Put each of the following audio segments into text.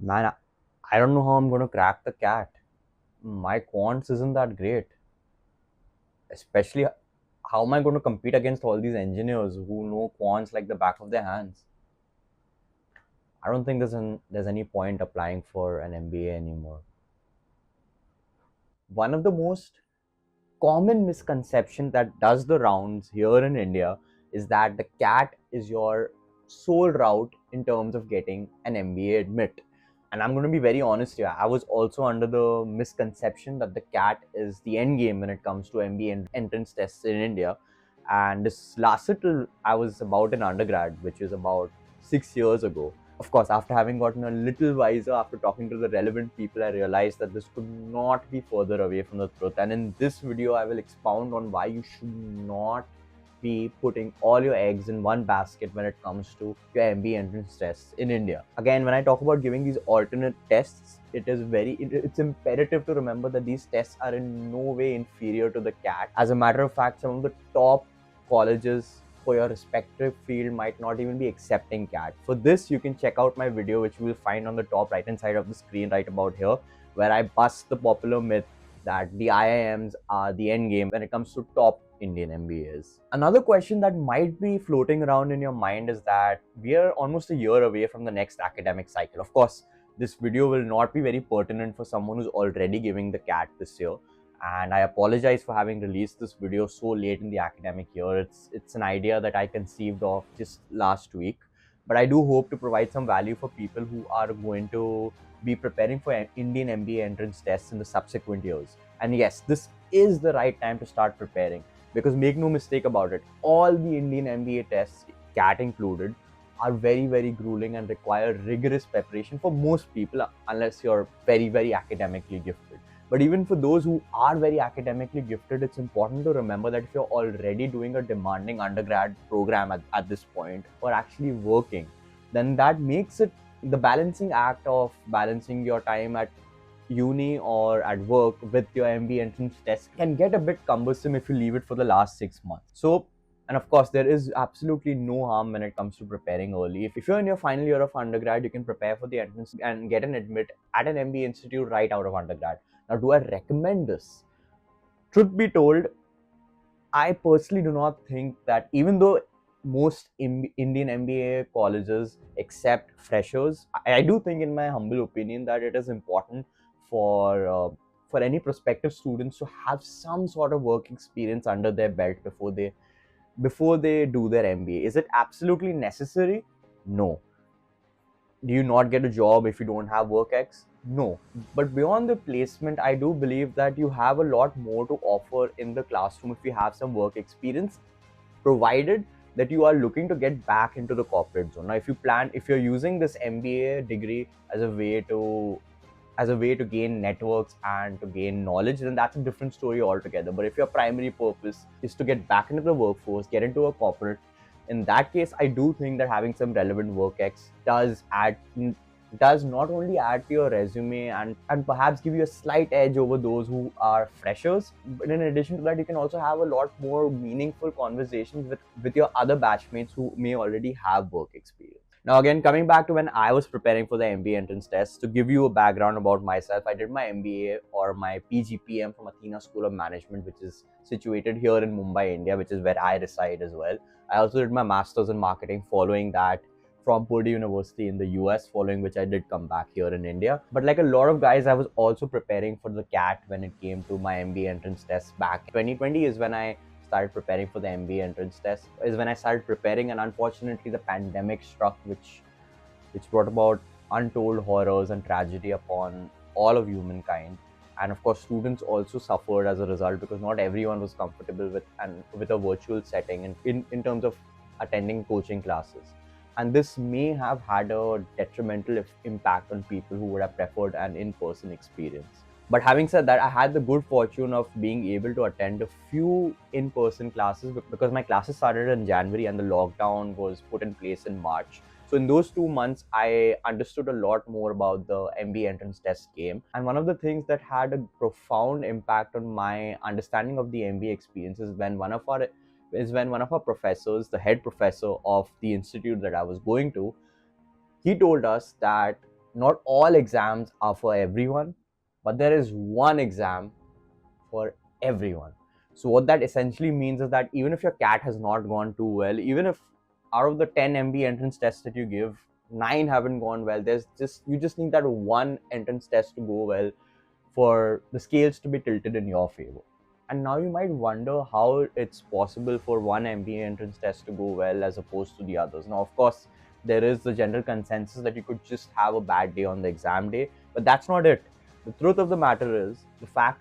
Man, I don't know how I'm going to crack the cat. My quants isn't that great. Especially, how am I going to compete against all these engineers who know quants like the back of their hands? I don't think there's any point applying for an MBA anymore. One of the most common misconception that does the rounds here in India is that the CAT is your sole route in terms of getting an MBA admit. And I'm going to be very honest here. I was also under the misconception that the CAT is the end game when it comes to MBA entrance tests in India. And this lasted till I was about an undergrad, which is about 6 years ago. Of course, after having gotten a little wiser, after talking to the relevant people, I realized that this could not be further away from the truth. And in this video, I will expound on why you should not be putting all your eggs in one basket when it comes to your MBA entrance tests in India. Again, when I talk about giving these alternate tests, it's imperative to remember that these tests are in no way inferior to the CAT. As a matter of fact, some of the top colleges for your respective field might not even be accepting CAT. For this, you can check out my video, which you will find on the top right hand side of the screen right about here, where I bust the popular myth that the IIMs are the end game when it comes to top Indian MBAs. Another question that might be floating around in your mind is that we are almost a year away from the next academic cycle. Of course, this video will not be very pertinent for someone who's already giving the CAT this year, and I apologize for having released this video so late in the academic year. It's an idea that I conceived of just last week, but I do hope to provide some value for people who are going to be preparing for Indian MBA entrance tests in the subsequent years. And yes, this is the right time to start preparing, because make no mistake about it, all the Indian MBA tests, CAT included, are very grueling and require rigorous preparation for most people, unless you're very academically gifted. But even for those who are very academically gifted, it's important to remember that if you're already doing a demanding undergrad program at this point, or actually working, then that makes it the balancing act of balancing your time at uni or at work with your MBA entrance test can get a bit cumbersome if you leave it for the last 6 months. So, and of course, there is absolutely no harm when it comes to preparing early. If you're in your final year of undergrad, you can prepare for the entrance and get an admit at an MBA institute right out of undergrad. Now, do I recommend this? Truth be told, I personally do not think that, even though most Indian MBA colleges accept freshers, I do think, in my humble opinion, that it is important for any prospective students to have some sort of work experience under their belt before they do their MBA. Is it absolutely necessary? No. Do you not get a job if you don't have work X? No. But beyond the placement, I do believe that you have a lot more to offer in the classroom if you have some work experience, provided that you are looking to get back into the corporate zone. Now, if you're using this MBA degree as a way to gain networks and to gain knowledge, then that's a different story altogether. But if your primary purpose is to get back into the workforce, get into a corporate, in that case, I do think that having some relevant work X does not only add to your resume and perhaps give you a slight edge over those who are freshers, but in addition to that, you can also have a lot more meaningful conversations with your other batchmates who may already have work experience. Now, again, coming back to when I was preparing for the MBA entrance test, to give you a background about myself, I did my MBA or my PGPM from Athena School of Management, which is situated here in Mumbai, India, which is where I reside as well. I also did my master's in marketing following that from Purdue University in the US, following which I did come back here in India. But like a lot of guys, I was also preparing for the CAT when it came to my MBA entrance test back. 2020 is when I started preparing for the MBA entrance test, is when I started preparing, and unfortunately the pandemic struck, which brought about untold horrors and tragedy upon all of humankind. And of course, students also suffered as a result, because not everyone was comfortable with a virtual setting and in terms of attending coaching classes. And this may have had a detrimental impact on people who would have preferred an in-person experience. But having said that, I had the good fortune of being able to attend a few in-person classes, because my classes started in January and the lockdown was put in place in March. So in those 2 months, I understood a lot more about the MBA entrance test game. And one of the things that had a profound impact on my understanding of the MBA experience is when one of our professors, the head professor of the institute that I was going to, he told us that not all exams are for everyone, but there is one exam for everyone. So what that essentially means is that even if your CAT has not gone too well, even if out of the 10 MBA entrance tests that you give, 9 haven't gone well, you just need that one entrance test to go well for the scales to be tilted in your favor. And now you might wonder how it's possible for one MBA entrance test to go well as opposed to the others. Now, of course, there is the general consensus that you could just have a bad day on the exam day, but that's not it. The fact of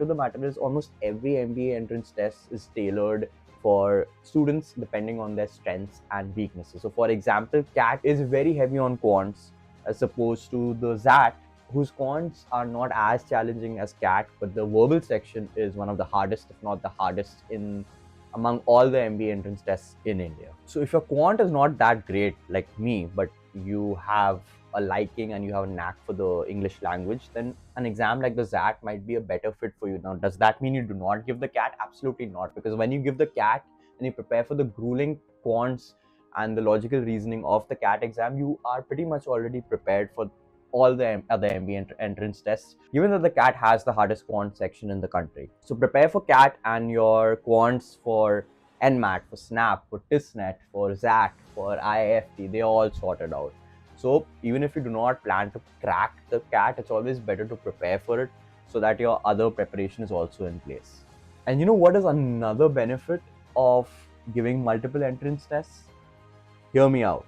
the matter is almost every MBA entrance test is tailored for students depending on their strengths and weaknesses. So, for example, CAT is very heavy on quants as opposed to the XAT, whose quants are not as challenging as CAT, but the verbal section is one of the hardest, if not the hardest, in among all the MBA entrance tests in India. So if your quant is not that great like me, but you have a liking and you have a knack for the English language, then an exam like the XAT might be a better fit for you. Now, does that mean you do not give the CAT? Absolutely not, because when you give the CAT and you prepare for the grueling quants and the logical reasoning of the CAT exam, you are pretty much already prepared for all the other MBA entrance tests, given that the CAT has the hardest quant section in the country. So prepare for CAT and your quants for NMAT, for SNAP, for TISNET, for XAT, for IIFT, they are all sorted out. So even if you do not plan to crack the CAT, it's always better to prepare for it so that your other preparation is also in place. And you know what is another benefit of giving multiple entrance tests? Hear me out.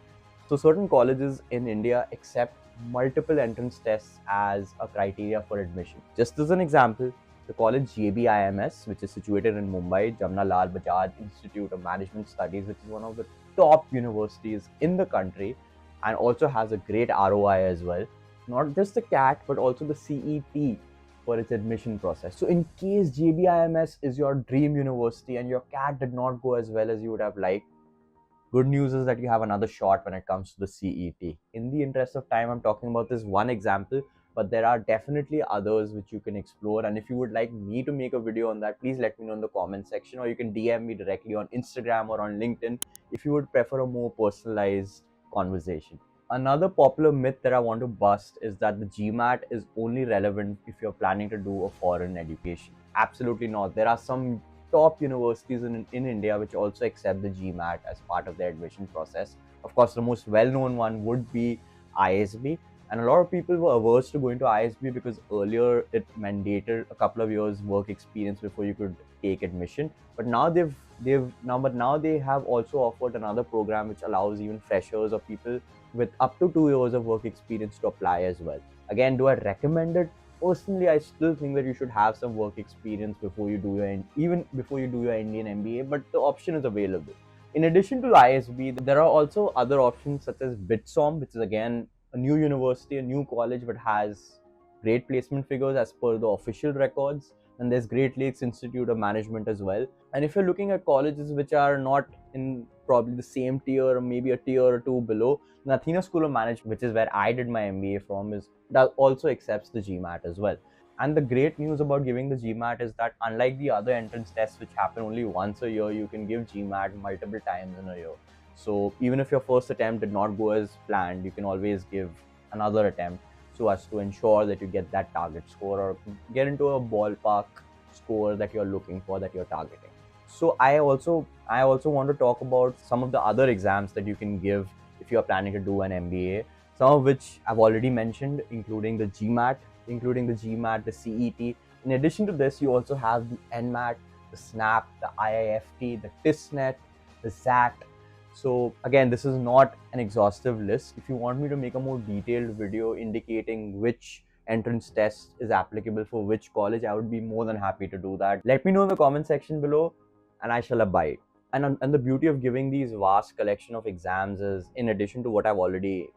So certain colleges in India accept multiple entrance tests as a criteria for admission. Just as an example, the college IIMs, which is situated in Mumbai, Jamna Lal Bajaj Institute of Management Studies, which is one of the top universities in the country and also has a great ROI as well. Not just the CAT, but also the CET for its admission process. So in case IIMs is your dream university and your CAT did not go as well as you would have liked, good news is that you have another shot when it comes to the CET. In the interest of time, I'm talking about this one example, but there are definitely others which you can explore. And if you would like me to make a video on that, please let me know in the comment section, or you can DM me directly on Instagram or on LinkedIn if you would prefer a more personalized conversation. Another popular myth that I want to bust is that the GMAT is only relevant if you're planning to do a foreign education. Absolutely not. There are some top universities in India which also accept the GMAT as part of their admission process. Of course, the most well-known one would be ISB, and a lot of people were averse to going to ISB because earlier it mandated a couple of years work experience before you could take admission. But now they have also offered another program which allows even freshers or people with up to 2 years of work experience to apply as well. Again, do I recommend it? Personally, I still think that you should have some work experience before you do your Indian MBA, but the option is available. In addition to ISB, there are also other options such as BITSOM, which is again a new university, a new college, but has great placement figures as per the official records. And there's Great Lakes Institute of Management as well. And if you're looking at colleges which are not in probably the same tier or maybe a tier or two below, the Athena School of Management, which is where I did my MBA from, that also accepts the GMAT as well. And the great news about giving the GMAT is that unlike the other entrance tests which happen only once a year, you can give GMAT multiple times in a year. So even if your first attempt did not go as planned, you can always give another attempt so as to ensure that you get that target score or get into a ballpark score that you're looking for, that you're targeting. So I also want to talk about some of the other exams that you can give if you're planning to do an MBA, some of which I've already mentioned, including the GMAT, the CET. In addition to this, you also have the NMAT, the SNAP, the IIFT, the TISNET, the XAT. So again, this is not an exhaustive list. If you want me to make a more detailed video indicating which entrance test is applicable for which college, I would be more than happy to do that. Let me know in the comment section below and I shall abide. And the beauty of giving these vast collection of exams is, in addition to what I've already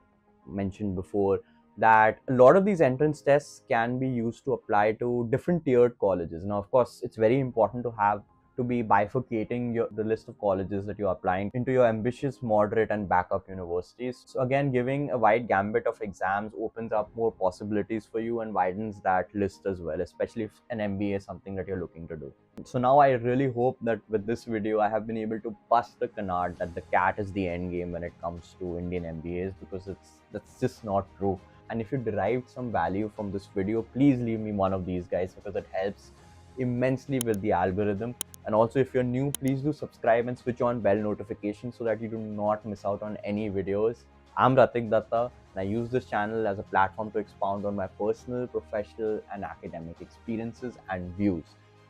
mentioned before, that a lot of these entrance tests can be used to apply to different tiered colleges. Now, of course, it's very important to be bifurcating the list of colleges that you're applying into your ambitious, moderate, and backup universities. So again, giving a wide gambit of exams opens up more possibilities for you and widens that list as well, especially if an MBA is something that you're looking to do. So now I really hope that with this video, I have been able to bust the canard that the CAT is the end game when it comes to Indian MBAs, because that's just not true. And if you derived some value from this video, please leave me one of these guys, because it helps immensely with the algorithm. And also, if you're new, please do subscribe and switch on bell notifications so that you do not miss out on any videos. I'm Ratik Datta, and I use this channel as a platform to expound on my personal, professional, and academic experiences and views.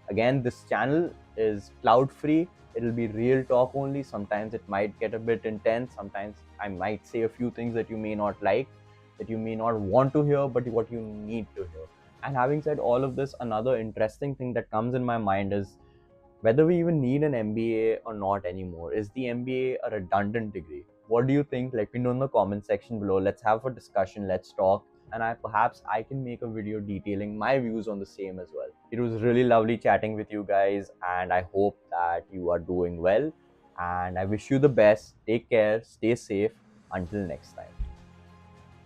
Again, this channel is cloud free. It'll be real talk only. Sometimes it might get a bit intense. Sometimes I might say a few things that you may not like, that you may not want to hear, but what you need to hear. And having said all of this, another interesting thing that comes in my mind is whether we even need an MBA or not anymore. Is the MBA a redundant degree? What do you think? Let me know in the comment section below. Let's have a discussion. Let's talk. And perhaps I can make a video detailing my views on the same as well. It was really lovely chatting with you guys, and I hope that you are doing well. And I wish you the best. Take care. Stay safe. Until next time.